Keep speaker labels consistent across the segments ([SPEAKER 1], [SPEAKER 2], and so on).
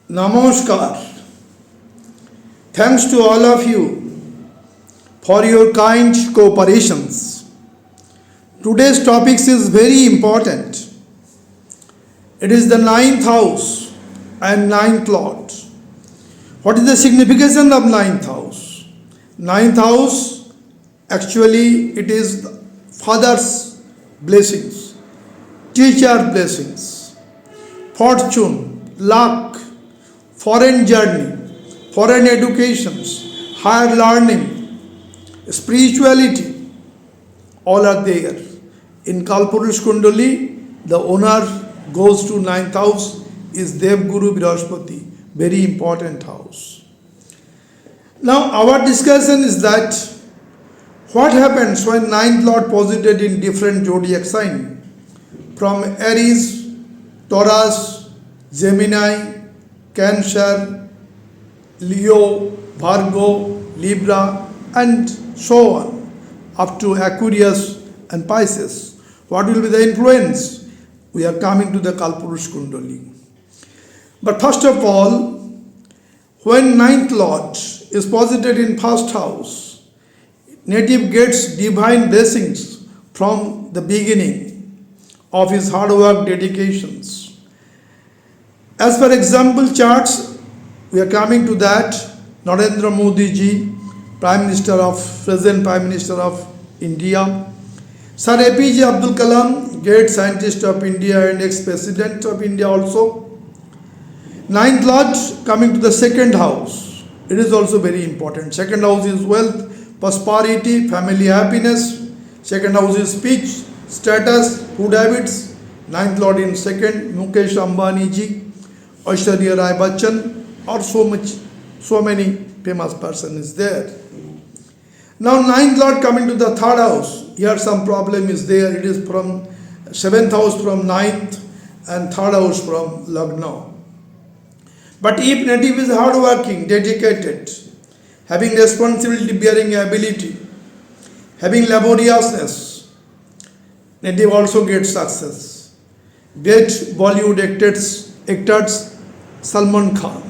[SPEAKER 1] Namaskar. Thanks to all of you for your kind cooperations. Today's topic is very important. It is the ninth house and ninth lord. What is the significance of ninth house? Ninth house, actually it is the father's blessings, teacher blessings, fortune, luck, foreign journey, foreign educations, higher learning, spirituality, all are there. In Kalpurush kundali, the owner goes to ninth house, is Dev Guru Brihaspati, very important house. Now our discussion is that what happens when ninth lord posited in different zodiac sign, from Aries, Taurus, Gemini, Cancer, Leo, Virgo, Libra, and so on, up to Aquarius and Pisces. What will be the influence? We are coming to the Kalpurush Kundali. But first of all, when ninth lord is posited in first house, native gets divine blessings from the beginning of his hard work, dedications. As per example charts, we are coming to that. Narendra Modi ji, present Prime Minister of India. Sir APJ Abdul Kalam, great scientist of India and ex-president of India also. Ninth lord coming to the second house. It is also very important. Second house is wealth, prosperity, family happiness. Second house is speech, status, food habits. Ninth lord in second, Mukesh Ambani ji, Aishwarya Rai Bachchan, or so many famous person is there. Now ninth lord coming to the third house. Here some problem is there. It is from seventh house from ninth and third house from Lagna. But if native is hardworking, dedicated, having responsibility, bearing ability, having laboriousness, native also gets success. Great Bollywood actors Salman Khan,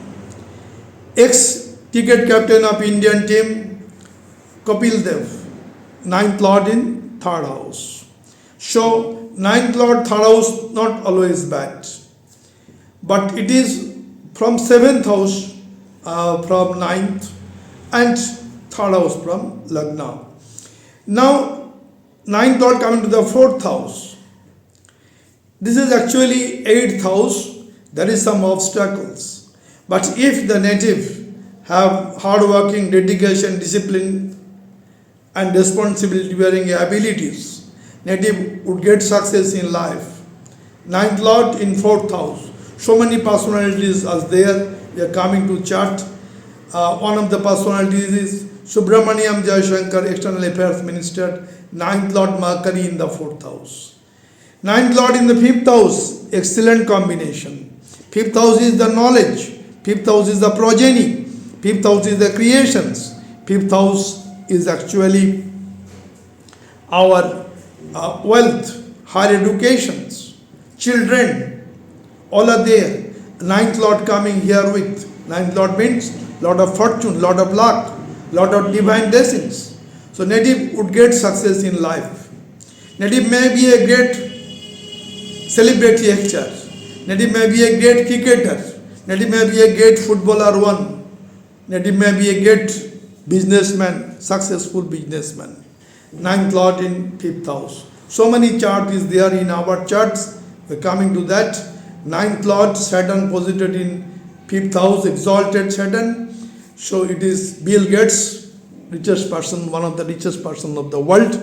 [SPEAKER 1] ex-cricket captain of Indian team Kapil Dev, ninth lord in third house. So ninth lord, third house not always bad, but it is from seventh house from ninth and third house from Lagna. Now ninth lord coming to the fourth house. This is actually eighth house. There is some obstacles. But if the native have hard-working, dedication, discipline, and responsibility bearing abilities, native would get success in life. Ninth lord in fourth house. So many personalities are there. We are coming to chart. One of the personalities is Subramaniam Jaishankar, External Affairs Minister, ninth lord Mercury in the fourth house. Ninth lord in the fifth house, excellent combination. Fifth house is the knowledge, fifth house is the progeny, fifth house is the creations, fifth house is actually our wealth, higher educations, children, all are there. Ninth lord coming here with, ninth lord means lot of fortune, lot of luck, lot of divine blessings. So native would get success in life. Native may be a great celebrity actor. Native may be a great cricketer. Native may be a great footballer one. Native may be a great businessman, successful businessman. Ninth lord in fifth house. So many chart is there in our charts. We are coming to that. Ninth lord Saturn posited in fifth house, exalted Saturn. So it is Bill Gates, richest person, one of the richest person of the world,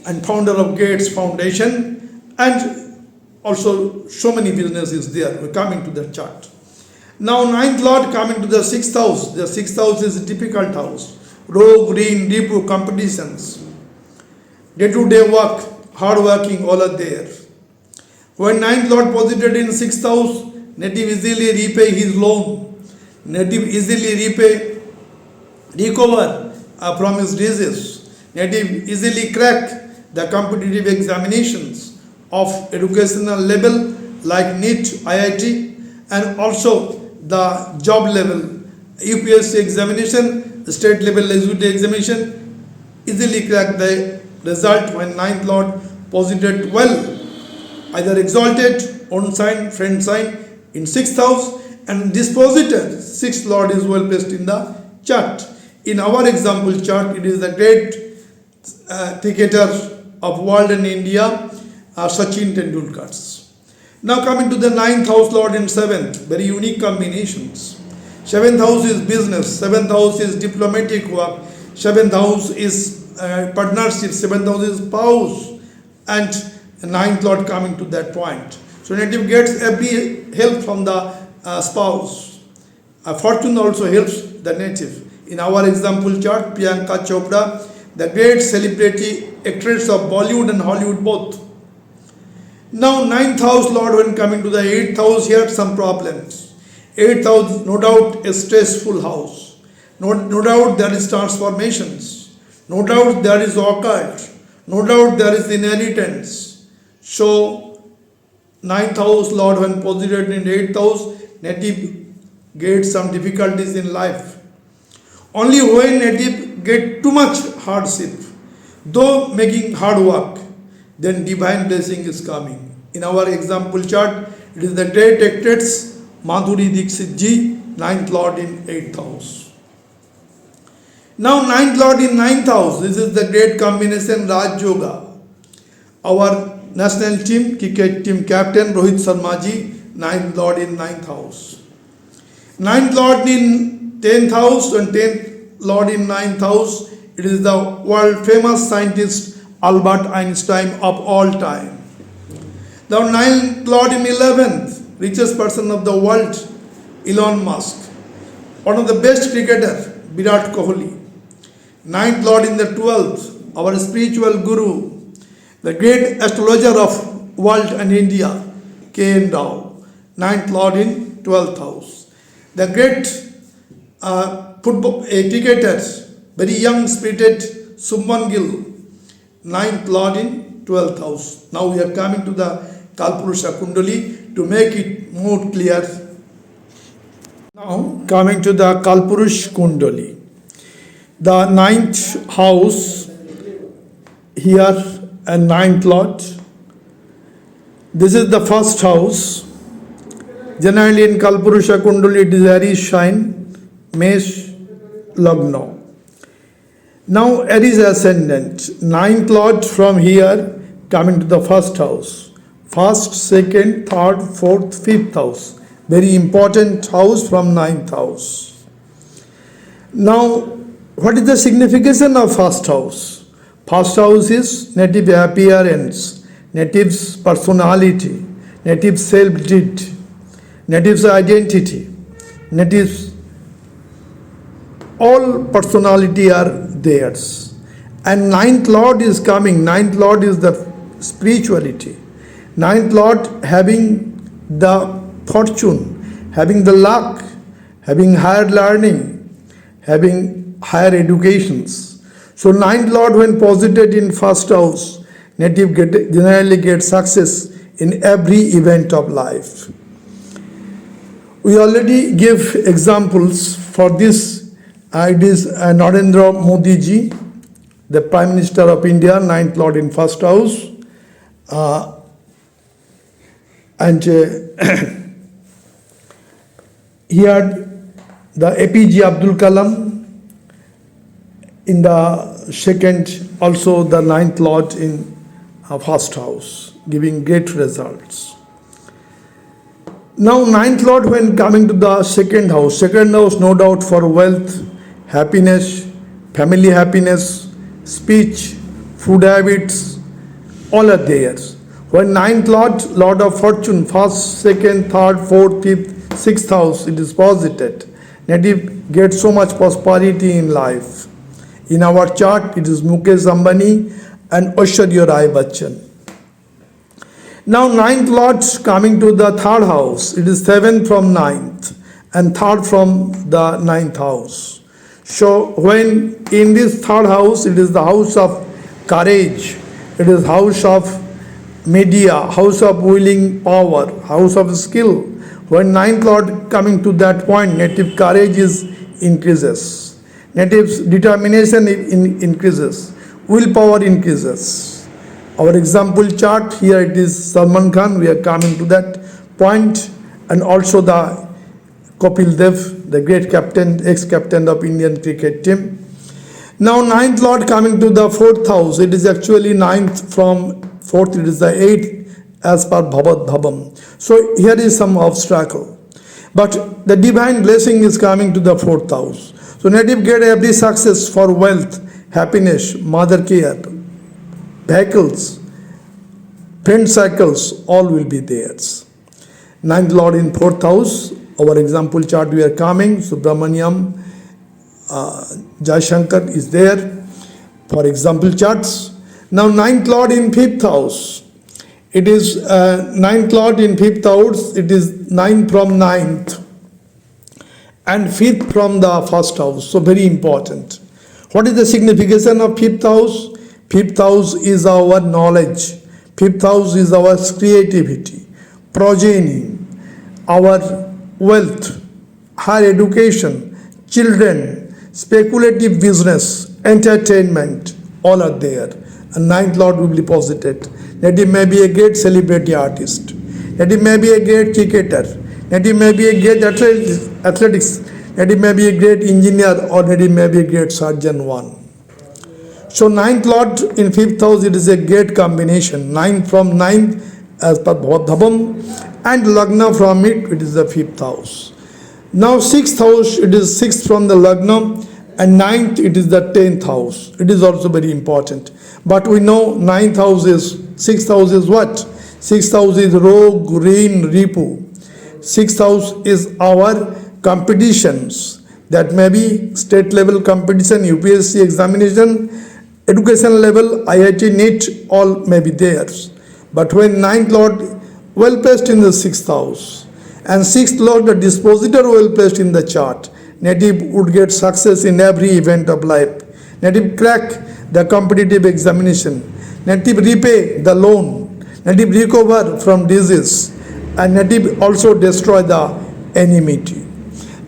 [SPEAKER 1] and founder of Gates Foundation, and also so many businesses there. We're coming to the chart. Now ninth lord coming to the sixth house. The sixth house is a difficult house. Row, green, deep competitions. Day-to-day work, hard working, all are there. When ninth lord posited in sixth house, native easily repay his loan. Native easily recover from his disease. Native easily crack the competitive examinations of educational level like NEET, IIT, and also the job level, UPSC examination, state level executive examination, easily crack the result when ninth lord posited well, either exalted, own sign, friend sign in sixth house, and disposited, sixth lord is well placed in the chart. In our example chart, it is the great cricketer of world and India, Sachin Tendulkar. Now coming to the ninth house lord in seventh, very unique combinations. Seventh house is business, seventh house is diplomatic work, seventh house is partnership, seventh house is spouse, and ninth lord coming to that point. So native gets every help from the spouse. Fortune also helps the native. In our example chart, Priyanka Chopra, the great celebrity actress of Bollywood and Hollywood both. Now ninth house lord when coming to the eighth house, here some problems. Eighth house, no doubt a stressful house. No doubt there is transformations. No doubt there is occult. No doubt there is inheritance. So ninth house lord when posited in eighth house, native gets some difficulties in life. Only when native get too much hardship, though making hard work, then divine blessing is coming. In our example chart, it is the great actress Madhuri Dixit ji, ninth lord in eighth house. Now ninth lord in ninth house, this is the great combination Raj Yoga. Our national team, cricket team captain Rohit Sharma ji, ninth lord in ninth house. Ninth lord in 10th house and 10th lord in ninth house, it is the world famous scientist Albert Einstein of all time. The ninth lord in 11th, richest person of the world, Elon Musk. One of the best cricketer, Virat Kohli. Ninth lord in the 12th, our spiritual guru, the great astrologer of world and India, K.N. Rao. Ninth lord in 12th house. The great football cricketer, very young spirited Subman Gill, ninth lord in 12th house. Now we are coming to the Kalpurush kundali to make it more clear. Now coming to the Kalpurush kundali. The ninth house here and ninth lord. This is the first house. Generally in Kalpurusha Kundali it is Aries sign, Mesh, Lagna. Now Aries ascendant, ninth lord from here coming to the first house. First, second, third, fourth, fifth house. Very important house from ninth house. Now, what is the significance of first house? First house is native appearance, native's personality, native self-deed, native's identity, native's all personality are theirs. And ninth lord is coming, ninth lord is the spirituality. Ninth lord having the fortune, having the luck, having higher learning, having higher educations. So ninth lord when posited in first house, native generally get success in every event of life. We already gave examples for this. It is Narendra Modi ji, the Prime Minister of India, ninth lord in first house. And he had the APJ Abdul Kalam in the second, also the ninth lord in first house, giving great results. Now ninth lord when coming to the second house no doubt for wealth, happiness, family happiness, speech, food habits, all are there. When ninth lord, lord of fortune, first, second, third, fourth, fifth, sixth house, it is posited. Native gets so much prosperity in life. In our chart, it is Mukesh Ambani and Aishwarya Rai Bachchan. Now ninth lord coming to the third house, it is seventh from ninth and third from the ninth house. So when in this third house, it is the house of courage, it is house of media, house of willing power, house of skill. When ninth lord coming to that point, native courage is increases. Native's determination increases. Willpower increases. Our example chart here, it is Salman Khan. We are coming to that point, and also the Kapil Dev, the great captain, ex-captain of Indian cricket team. Now ninth lord coming to the fourth house. It is actually ninth from fourth. It is the eighth as per Bhavat Bhavam. So here is some obstacle. But the divine blessing is coming to the fourth house. So native get every success for wealth, happiness, mother care, vehicles, friend circles, all will be theirs. Ninth lord in fourth house. Our example chart we are coming. Subramaniam, Jai Shankar is there for example charts. Now ninth lord in fifth house. It is ninth lord in fifth house. It is ninth from ninth and fifth from the first house. So very important. What is the signification of fifth house? Fifth house is our knowledge. Fifth house is our creativity, progeny, our wealth, higher education, children, speculative business, entertainment, all are there. And ninth lord will be posited. Native may be a great celebrity artist. Native may be a great cricketer. Native may be a great athletics. Native may be a great engineer, or native may be a great surgeon one. So ninth lord in fifth house, it is a great combination. Ninth from ninth as per Bhavam, and Lagna from it, it is the fifth house. Now sixth house, it is sixth from the Lagna, and ninth it is the 10th house. It is also very important. But we know ninth house is, sixth house is what? Sixth house is Rog, Rain, Ripu. Sixth house is our competitions. That may be state level competition, UPSC examination, education level, IIT, NEET, all may be theirs. But when ninth lord well placed in the sixth house, and sixth lord the dispositor well placed in the chart, native would get success in every event of life. Native crack the competitive examination. Native repay the loan. Native recover from disease. And native also destroy the enmity.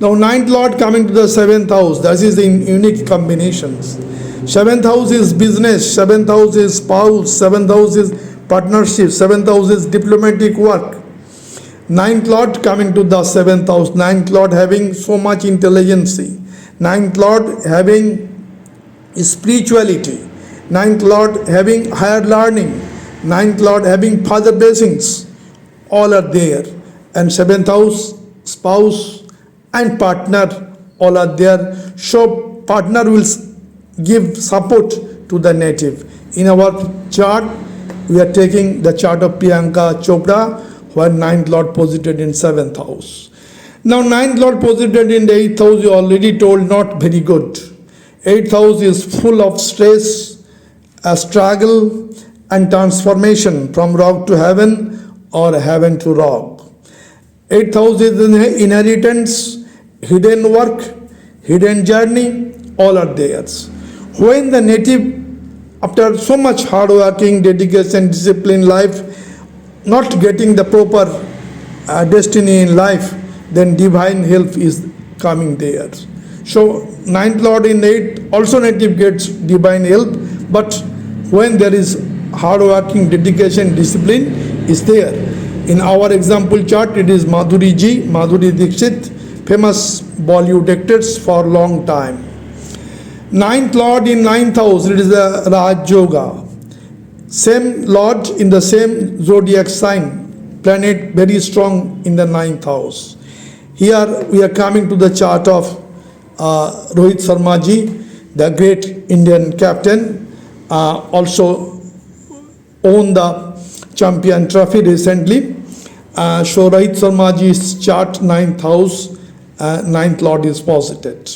[SPEAKER 1] Now ninth lord coming to the seventh house. That is in unique combinations. Seventh house is business. Seventh house is spouse. Seventh house is partnership. Seventh house is diplomatic work. Ninth lord coming to the seventh house. Ninth lord having so much intelligence. Ninth lord having spirituality. Ninth lord having higher learning. Ninth lord having father blessings. All are there. And seventh house, spouse and partner, all are there. So partner will give support to the native. In our chart, we are taking the chart of Priyanka Chopra, where ninth lord posited in seventh house. Now ninth lord posited in the eighth house, you already told, not very good. Eighth house is full of stress, a struggle and transformation from rock to heaven or heaven to rock. Eighth house is inheritance, hidden work, hidden journey, all are theirs. When the native, after so much hard working, dedication, discipline life, not getting the proper destiny in life, then divine help is coming there. So ninth lord in eighth, also native gets divine help, but when there is hard working, dedication, discipline is there. In our example chart, it is Madhuri ji, Madhuri Dixit, famous Bollywood actors for long time. Ninth lord in ninth house, it is the Raj Yoga. Same lord in the same zodiac sign, planet very strong in the ninth house. Here we are coming to the chart of Rohit Sharma ji, the great Indian captain, also won the champion trophy recently. So Rohit Sharma ji's chart, ninth house, ninth lord is posited.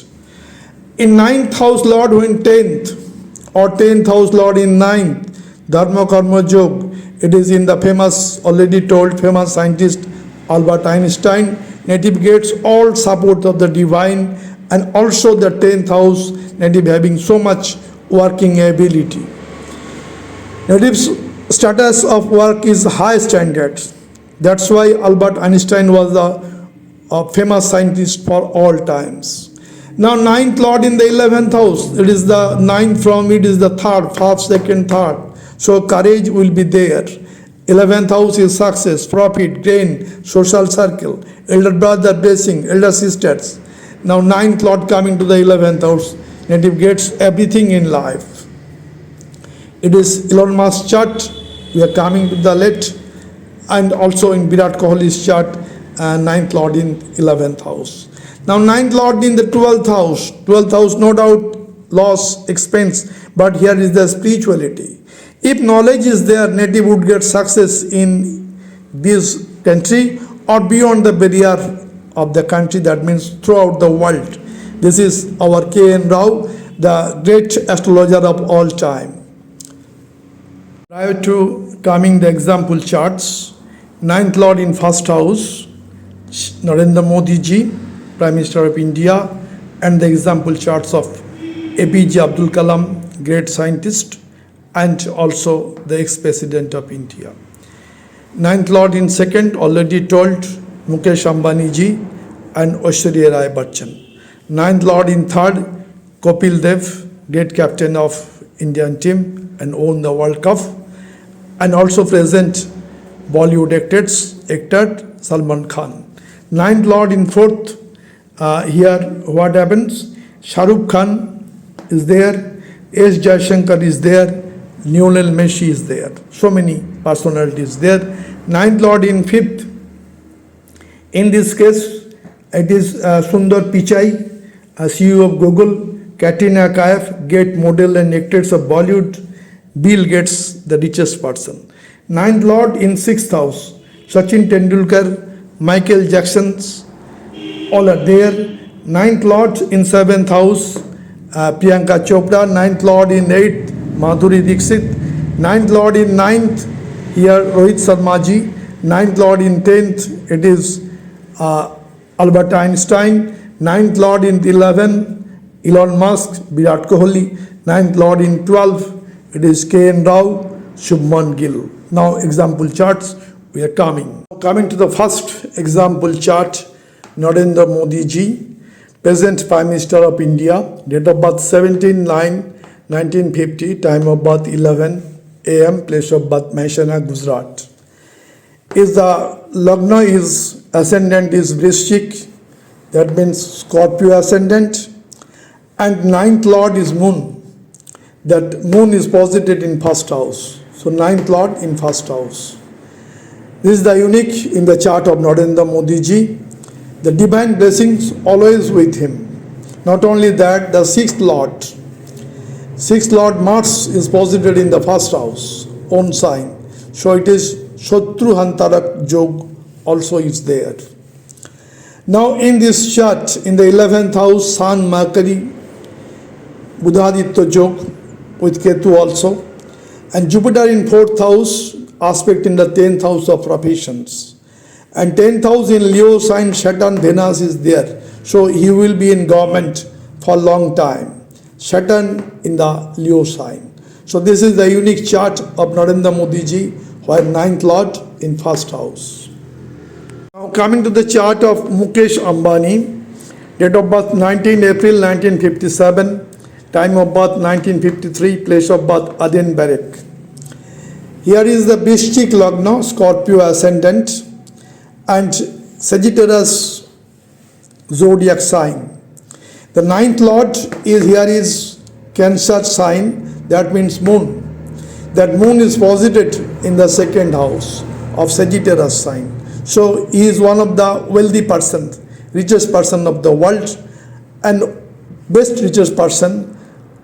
[SPEAKER 1] In ninth house lord when 10th or 10th house lord in ninth, Dharma Karma Yog, it is in the famous, already told, famous scientist Albert Einstein. Native gets all support of the divine, and also the 10th house, native having so much working ability. Native's status of work is high standards. That's why Albert Einstein was the a famous scientist for all times. Now, ninth lord in the 11th house, it is the ninth from it is the third, first, second, third. So, courage will be there. 11th house is success, profit, gain, social circle, elder brother blessing, elder sisters. Now, ninth lord coming to the 11th house, native gets everything in life. It is Elon Musk chart. We are coming to the late, and also in Virat Kohli's chart, ninth lord in 11th house. Now, ninth lord in the 12th house. 12th house, no doubt, loss, expense, but here is the spirituality. If knowledge is there, native would get success in this country or beyond the barrier of the country, that means throughout the world. This is our K.N. Rao, the great astrologer of all time. Prior to coming the example charts, ninth lord in first house, Narendra Modi ji, Prime Minister of India, and the example charts of APJ Abdul Kalam, great scientist, and also the ex-president of India. Ninth lord in second, already told, Mukesh Ambani ji and Aishwarya Rai Bachchan. Ninth lord in third, Kapil Dev, great captain of Indian team and won the World Cup, and also present Bollywood actor Salman Khan. Ninth lord in fourth, here what happens? Shah Rukh Khan is there, S. Jaishankar is there, Lionel Messi is there. So many personalities there. Ninth lord in fifth. In this case, it is Sundar Pichai, CEO of Google, Katrina Kaif, great model and actress of Bollywood, Bill Gates, the richest person. Ninth lord in sixth house, Sachin Tendulkar, Michael Jackson, all are there. Ninth lord in seventh house, Priyanka Chopra. Ninth lord in eighth, Madhuri Dixit. Ninth lord in ninth, here Rohit Sharma ji. Ninth lord in 10th, it is Albert Einstein. Ninth lord in 11, Elon Musk, Virat Kohli. Ninth lord in 12, it is K.N. Rao, Shubman Gill. Now example charts, we are coming. Coming to the first example chart, Narendra Modi ji, present Prime Minister of India, date of birth 17/9/1950, time of birth 11 a.m., place of birth Mehsana, Gujarat. Is the Lagna is ascendant is Vrishchik, that means Scorpio ascendant, and ninth lord is Moon. That Moon is posited in first house. So ninth lord in first house. This is the unique in the chart of Narendra Modi ji. The divine blessings always with him. Not only that, the sixth lord Mars is posited in the first house, own sign. So it is Shatru Hantarak Jog also is there. Now in this chart, in the 11th house, Sun, Mercury, Budhaditya Jog with Ketu also, and Jupiter in 4th house, aspect in the 10th house of professions. And 10th house in Leo sign, Saturn, Venus is there. So he will be in government for a long time. Saturn in the Leo sign. So this is the unique chart of Narendra Modi ji, where ninth lord in first house. Now coming to the chart of Mukesh Ambani, date of birth 19 April 1957, time of birth 1953, place of birth Aden Barak. Here is the Vrishchik Lagna, Scorpio ascendant, and Sagittarius zodiac sign. The ninth lord is here is Cancer sign, that means Moon. That Moon is posited in the second house of Sagittarius sign. So he is one of the wealthy person, richest person of the world, and best richest person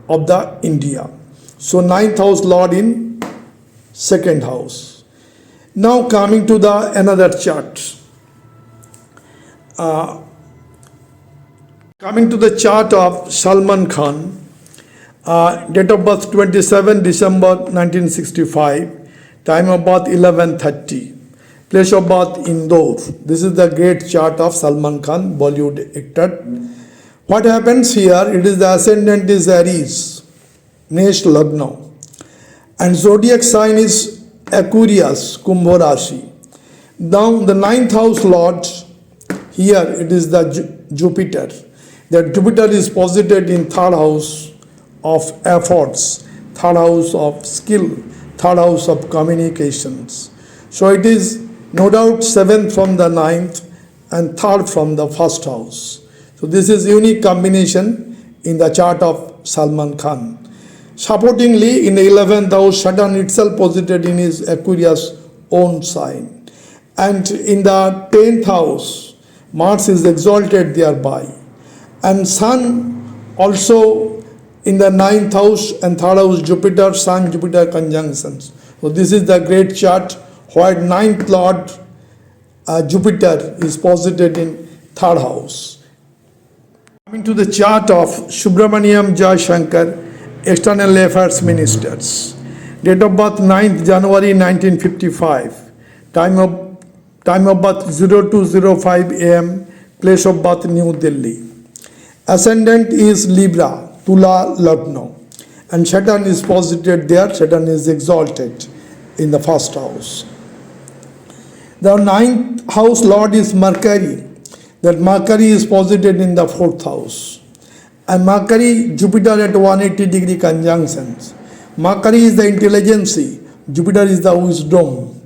[SPEAKER 1] of the India. So ninth house lord in second house. Now coming to the another chart. Coming to the chart of Salman Khan, date of birth 27 December 1965, time of birth 11:30, place of birth Indore. This is the great chart of Salman Khan, Bollywood actor. What happens here? It is the ascendant is Aries, Nesh Lagna, and zodiac sign is Aquarius, Kumbh Rashi. Now the ninth house lord, Here it is the Jupiter. That Jupiter is posited in third house of efforts, third house of skill, third house of communications. So it is no doubt seventh from the ninth and third from the first house. So this is unique combination in the chart of Salman Khan. Supportingly, in the 11th house, Saturn itself posited in his Aquarius own sign. And in the 10th house, Mars is exalted thereby. And Sun also in the 9th house and 3rd house, Jupiter, Sun, Jupiter conjunctions. So this is the great chart where 9th Lord Jupiter is posited in 3rd house. Coming to the chart of Subramaniam Jaishankar, External Affairs Ministers. Date of birth 9th January 1955. Time of birth 0205 AM. Place of birth New Delhi. Ascendant is Libra, Tula Lagna. And Saturn is posited there. Saturn is exalted in the first house. The 9th house lord is Mercury. That Mercury is posited in the 4th house. And Mercury, Jupiter at 180 degree conjunctions. Mercury is the intelligence, Jupiter is the wisdom.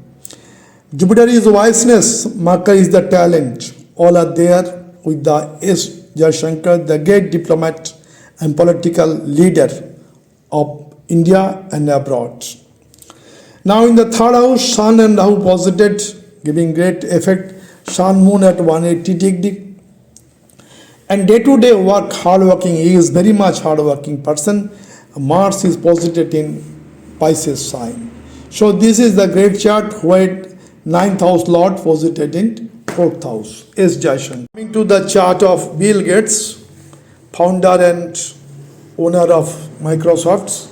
[SPEAKER 1] Jupiter is wiseness, Mercury is the talent. All are there with the S. Jaishankar, the great diplomat and political leader of India and abroad. Now in the 3rd house, Sun and Rahu posited, giving great effect. Sun, Moon at 180 degree. And day-to-day work, hard-working, he is very much hard-working person. Mars is posited in Pisces sign. So this is the great chart where 9th house Lord posited in 4th house. S. Jaishankar. Coming to the chart of Bill Gates, founder and owner of Microsoft.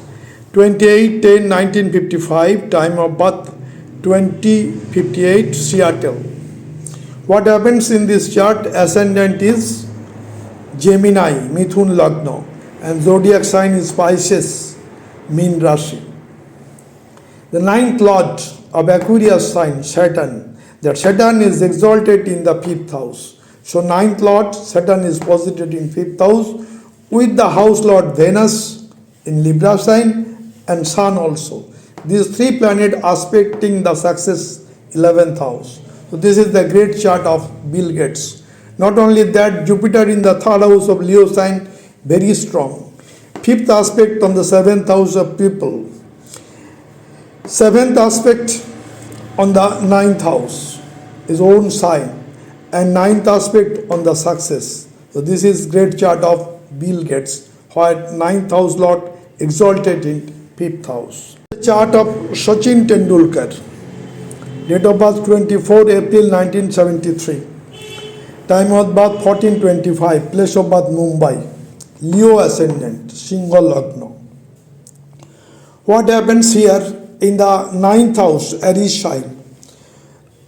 [SPEAKER 1] 28/10/1955, time of birth 2058, Seattle. What happens in this chart? Ascendant is Gemini, Mithun Lagna, and zodiac sign is Pisces, Mean Rashi. The 9th lord of Aquarius sign, Saturn, that Saturn is exalted in the 5th house. So 9th lord, Saturn is posited in 5th house with the house lord Venus in Libra sign and Sun also. These three planets aspecting the success 11th house. So this is the great chart of Bill Gates. Not only that, Jupiter in the 3rd house of Leo sign, very strong. 5th aspect on the 7th house of people. 7th aspect on the 9th house, his own sign. And 9th aspect on the success. So this is great chart of Bill Gates, where 9th house Lord exalted in 5th house. The chart of Sachin Tendulkar. Date of birth 24 April 1973. Time of birth 1425. Place of birth Mumbai. Leo ascendant, Single Lagna. What happens here in the 9th house, RISHI?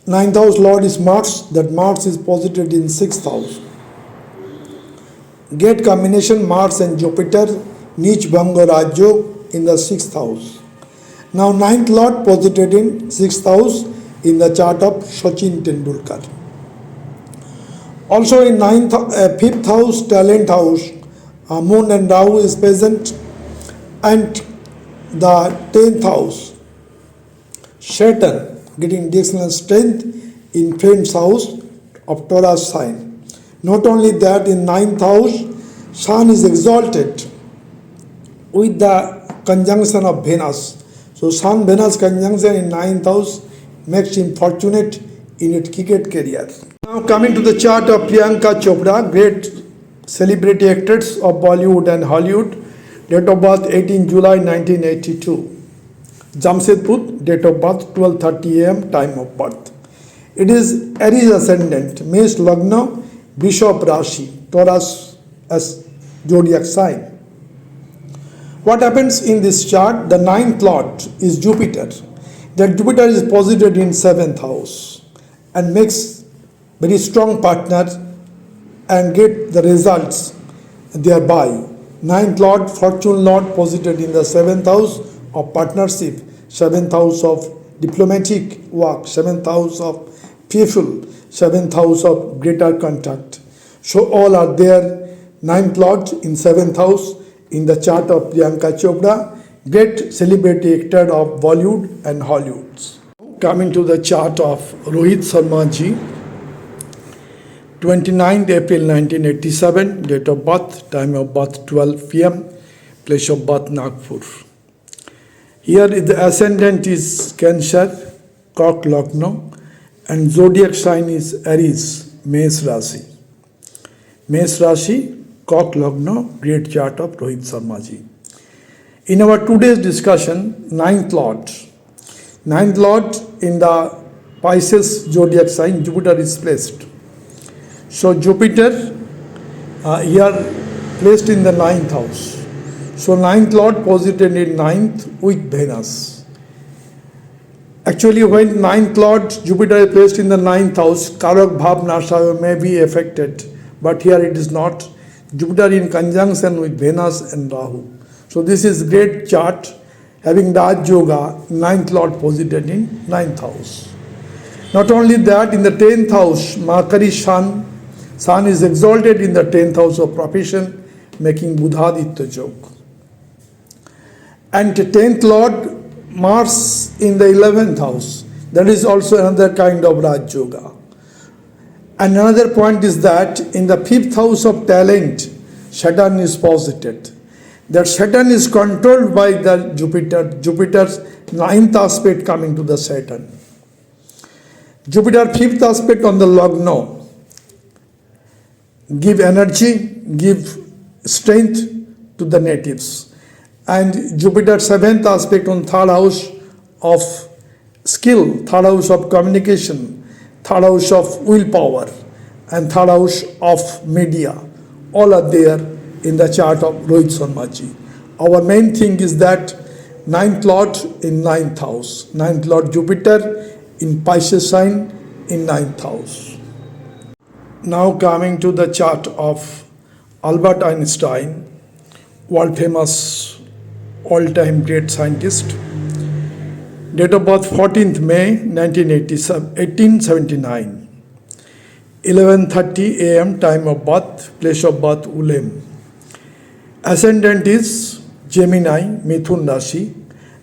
[SPEAKER 1] 9th house Lord is Mars, that Mars is posited in 6th house. Great combination Mars and Jupiter, Nich Bhanga Rajyo in the 6th house. Now 9th Lord posited in 6th house in the chart of Sachin Tendulkar. Also in 5th house, talent house, Moon and Rahu is present, and the 10th house, Saturn getting additional strength in friend's house of Taurus sign. Not only that, in 9th house, Sun is exalted with the conjunction of Venus. So Sun-Venus conjunction in 9th house makes him fortunate in its cricket career. Now coming to the chart of Priyanka Chopra, great celebrity actress of Bollywood and Hollywood. Date of birth 18 July 1982. Jamshedpur, date of birth 12:30 AM, time of birth. It is Aries ascendant, Mesh Lagna, Bishop Rashi, Taurus as zodiac sign. What happens in this chart? The 9th lord is Jupiter. That Jupiter is posited in 7th house and makes very strong partner and get the results thereby. 9th lord, fortune lord posited in the 7th house of partnership, 7th house of diplomatic work, 7th house of people, 7th house of greater contact. So all are there. 9th Lord in 7th house in the chart of Priyanka Chopra, great celebrity actor of Bollywood and Hollywood. Coming to the chart of Rohit Sharma ji, 29th April 1987, date of birth, time of birth 12 p.m., place of birth Nagpur. Here the ascendant is Cancer, Cock Lagna, and zodiac sign is Aries, Mesh Rashi. Mesh Rashi, Cock Lagna, great chart of Rohit Sharma ji. In our today's discussion, 9th Lord. 9th Lord in the Pisces zodiac sign, Jupiter is placed. So Jupiter here placed in the 9th house. So 9th Lord posited in 9th with Venus. Actually, when 9th Lord Jupiter is placed in the 9th house, Karak Bhav Nasha may be affected, but here it is not. Jupiter in conjunction with Venus and Rahu. So this is great chart having Raj Yoga, 9th Lord posited in 9th house. Not only that, in the 10th house, Makari Sun is exalted in the 10th house of profession, making Budhaditya Yoga. And 10th Lord Mars in the 11th house, that is also another kind of Raj Yoga. And another point is that in the 5th house of talent, Saturn is posited. That Saturn is controlled by the Jupiter's 9th aspect coming to the Saturn. Jupiter 5th aspect on the Lagna, give energy, give strength to the natives. And Jupiter 7th aspect on 3rd house of skill, 3rd house of communication, 3rd house of willpower, and 3rd house of media. All are there in the chart of Rohit Sharma ji. Our main thing is that 9th Lord in 9th house, 9th Lord Jupiter in Pisces sign in 9th house. Now coming to the chart of Albert Einstein, world famous all-time great scientist. Date of birth 14th May 1879. 11:30 a.m. time of birth, place of birth Ulem. Ascendant is Gemini, Mithun Rashi,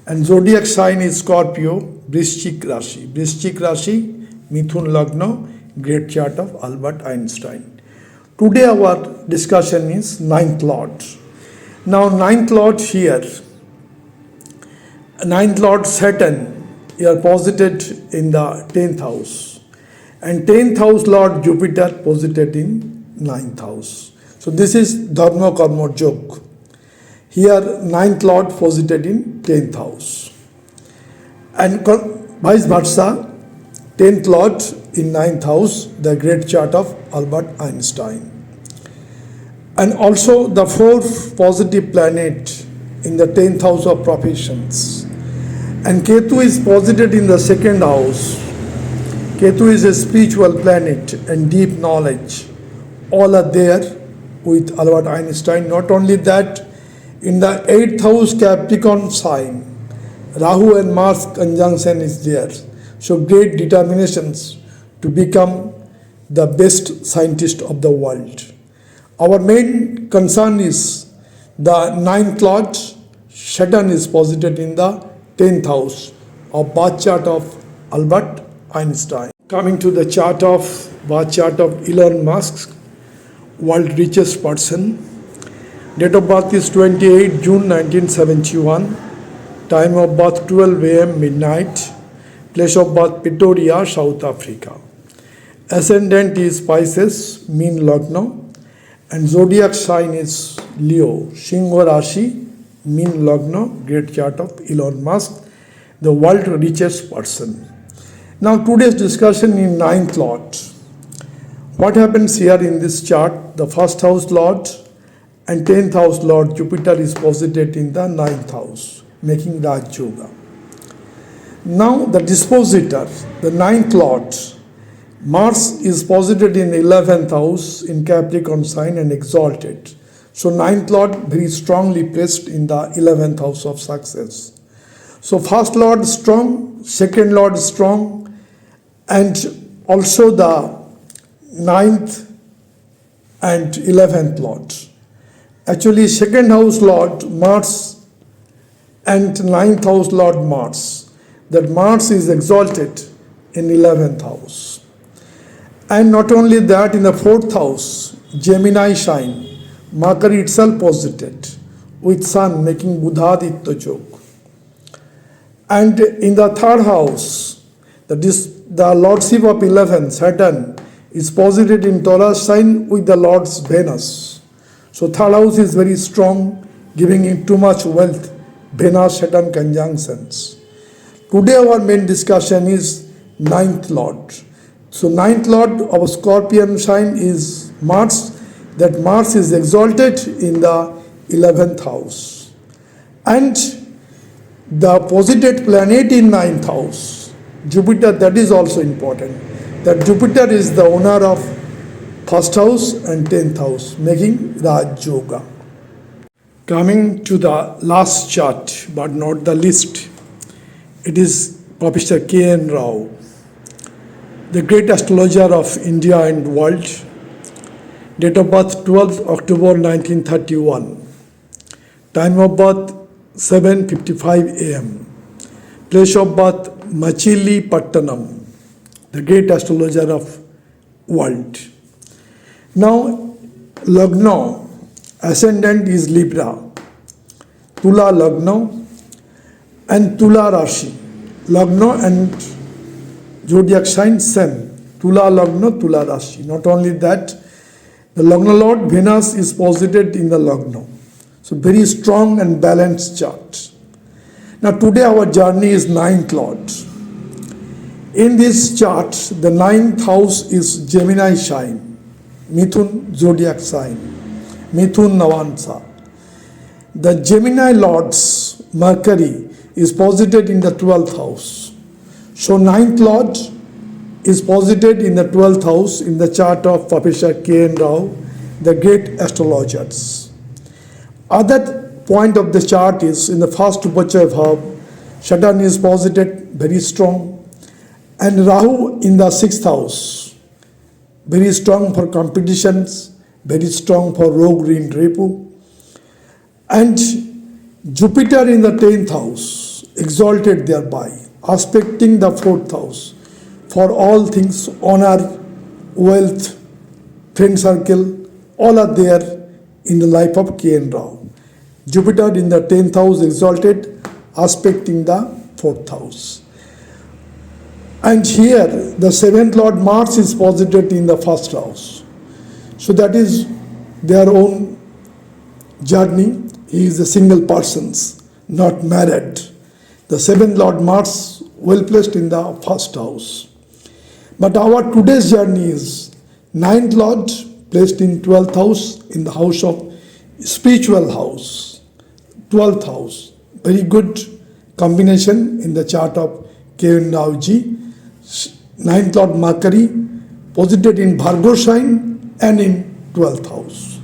[SPEAKER 1] and zodiac sign is Scorpio, Vrishchik Rashi. Vrishchik Rashi, Mithun Lagna, great chart of Albert Einstein. Today our discussion is 9th Lord. Now 9th Lord here, 9th Lord Saturn, you are posited in the 10th house, and 10th house Lord Jupiter posited in 9th house. So this is Dharma Karma Yoga. Here 9th Lord posited in 10th house, and vice versa, 10th Lord in 9th house, the great chart of Albert Einstein. And also the 4th positive planet in the 10th house of professions. And Ketu is posited in the 2nd house. Ketu is a spiritual planet and deep knowledge. All are there with Albert Einstein. Not only that, in the 8th house Capricorn sign, Rahu and Mars conjunction is there. So great determinations to become the best scientist of the world. Our main concern is the 9th Lord Saturn is posited in the 10th house of birth chart of Albert Einstein. Coming to the chart of birth chart of Elon Musk, world richest person. Date of birth is 28 June 1971. Time of birth 12 a.m. midnight. Place of birth Pretoria, South Africa. Ascendant is Pisces, mean Lagna, and zodiac sign is Leo, Singha Rashi, mean Lagna, great chart of Elon Musk, the world richest person. Now today's discussion in 9th Lord. What happens here in this chart? The 1st house Lord and 10th house Lord Jupiter is posited in the 9th house, making Raj Yoga. Now the dispositor, the 9th Lord, Mars is posited in 11th house in Capricorn sign and exalted. So 9th Lord very strongly placed in the 11th house of success. So 1st Lord strong, 2nd Lord strong, and Also the ninth and 11th Lord. Actually, second house Lord Mars and ninth house Lord Mars. That Mars is exalted in 11th house. And not only that, in the fourth house, Gemini sign, Mercury itself posited with Sun making Buddhaditya Yoga. And in the third house, the lordship of 11, Saturn, is posited in Taurus sign with the Lord's Venus. So third house is very strong, giving it too much wealth, Venus-Saturn conjunctions. Today our main discussion is ninth Lord. So ninth Lord of Scorpion sign is Mars. That Mars is exalted in the 11th house. And the posited planet in ninth house, Jupiter, that is also important. That Jupiter is the owner of first house and 10th house, making Raj Yoga. Coming to the last chart, but not the least, it is Professor K.N. Rao, the great astrologer of India and world. Date of birth 12th October 1931. Time of birth 7:55 a.m. Place of birth Machilipattanam, the great astrologer of world. Now, Lagna, ascendant is Libra, Tula Lagna and Tula Rashi. Lagna and zodiac sign same, Tula Lagna, Tula Rashi. Not only that, the Lagna Lord Venus is posited in the Lagna. So very strong and balanced chart. Now today our journey is ninth Lord. In this chart, the ninth house is Gemini sign, Mithun zodiac sign, Mithun Navansa. The Gemini Lord's Mercury is posited in the 12th house. So ninth Lord is posited in the 12th house in the chart of Professor K.N. Rao, the great astrologers. Other point of the chart is in the first Upachaya Bhav, Saturn is posited very strong, and Rahu in the 6th house, very strong for competitions, very strong for rogue in repo, and Jupiter in the 10th house, exalted thereby, aspecting the 4th house for all things, honor, wealth, friend circle, all are there in the life of K.N. Rao. Jupiter in the 10th house exalted, aspecting the 4th house. And here the 7th Lord Mars is posited in the 1st house. So that is their own journey. He is a single person, not married. The 7th Lord Mars well placed in the 1st house. But our today's journey is 9th Lord placed in 12th house, in the house of spiritual house, 12th house. Very good combination in the chart of K.N. Rao ji. 9th Lord Mercury posited in Bhargo sign and in 12th house.